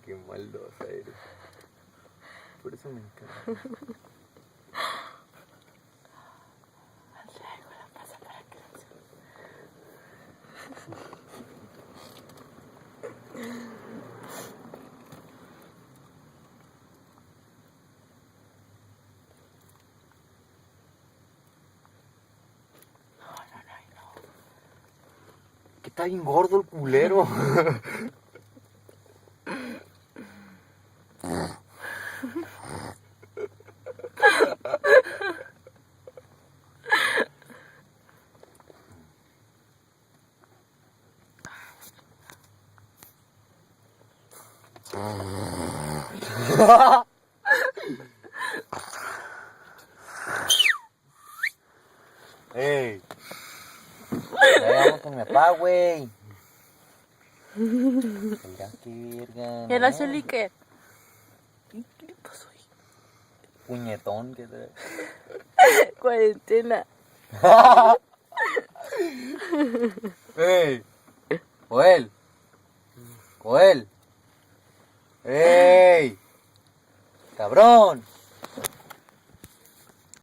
Qué maldosa eres. Por eso me encanta. Traigo la pasa para que la No. Que está bien gordo el culero. ¡Ey! Ya vamos con mi papá, güey. Mira qué verga. ¿Y el azul qué? ¿Qué le pasó ahí? Puñetón que te... Cuarentena. ¡Ey! ¡Joel! ¡Joel! ¡Ey! ¡Cabrón!